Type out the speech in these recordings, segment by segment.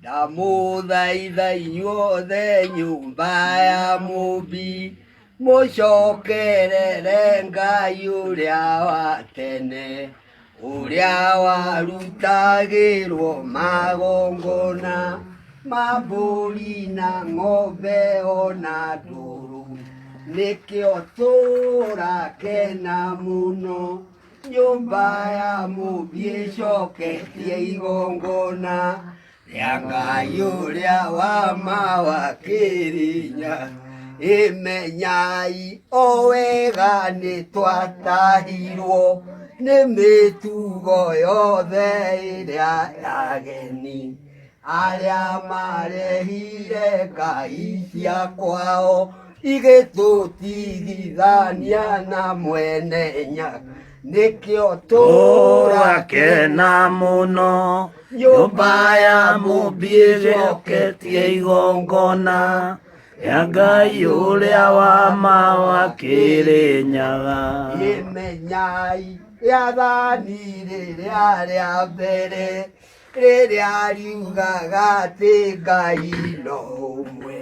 ndamuthaitha inyuothe nyumba ya Mũmbi mũcokerere Ngai ũrĩa wa tene, ũrĩa warutagĩrwo magongona ma mbũri na ng'ombe ona ndũrũ. Nĩkĩo tũrakena mũno nyũmba ya Mũmbi ĩcoketie igongona rĩa Ngai ũrĩa wa ma wa Kĩrĩnyaga. Imenyai o wega nĩtwatahirwo nĩ mĩtugo yothe ĩrĩa yageni, arĩa marehire ngai cia kwao igĩtũtigithania na mwene nyaga. Nĩkĩo tũrakena mũno nyũmba ya Mũmbi ĩcoketie igongona rĩa Ngai ũrĩa wa ma wa Kĩrĩnyaga. Imenyai rĩathani rĩrĩa rĩa mbere rĩrĩa riugaga atĩ Ngai no ũmwe,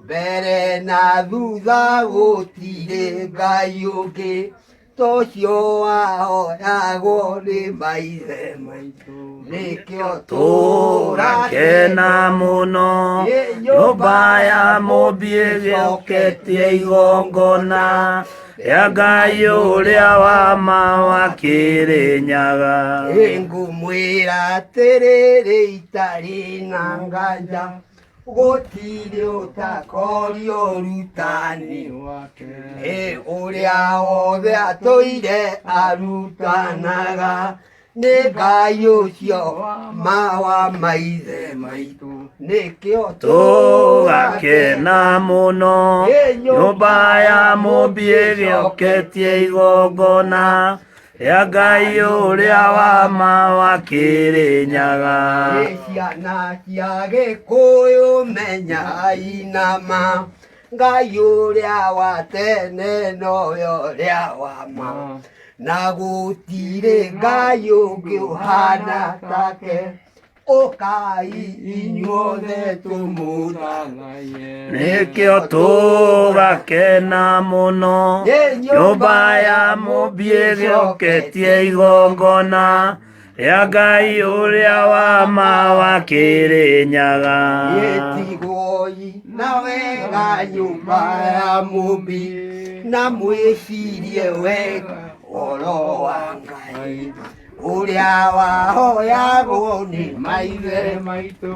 mbere na thutha gũtirĩ Ngai ũngĩ, tocio wahoyagwo nĩ maithe maitũ. Nĩkĩo tũrakena mũno nyũmba ya Mũmbi ĩcoketie igongona rĩa Ngai ũrĩa wa ma wa Kĩrĩnyaga. Ngũmwĩra atĩrĩrĩ itarĩ na nganja, gũtirĩ ũtakorio ũrutani wake, ũrĩa wothe atũire arutanaga nĩ Ngai ũcio ma wa maithe maitũ. Nĩkĩo tũgakena mũno nyũmba ya Mũmbi ĩcoketie igongona rĩa Ngai ũrĩa wa ma wa Kĩrĩnyaga. Ciana cia Gĩkũyũ menyai nama, Ngai ũrĩa wa tene nowe ũrĩa wa ma, na gũtirĩ Ngai ũngĩ ũhana take. Ũkai inyuothe tũmũthagaye. Nĩkĩo tũgakena mũno nyũmba ya Mũmbi ĩcoketie igongona rĩa Ngai ũrĩa wa ma wa Kĩrĩnyaga. Gĩtigwoi na wega nyũmba ya Mũmbi, na mwĩcirie wega ũhoro wa Ngai ũrĩa wahoyagwo nĩ maithe maitũ,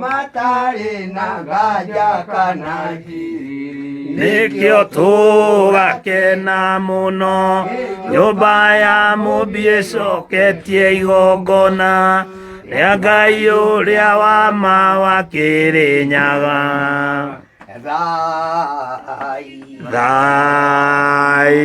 matarĩ na nganja kana njiriri. Nĩkĩo tũgakena mũno nyũmba ya Mũmbi ĩcoketie igongona rĩa Ngai ũrĩa wa ma wa Kĩrĩnyaga. Thai. Thai.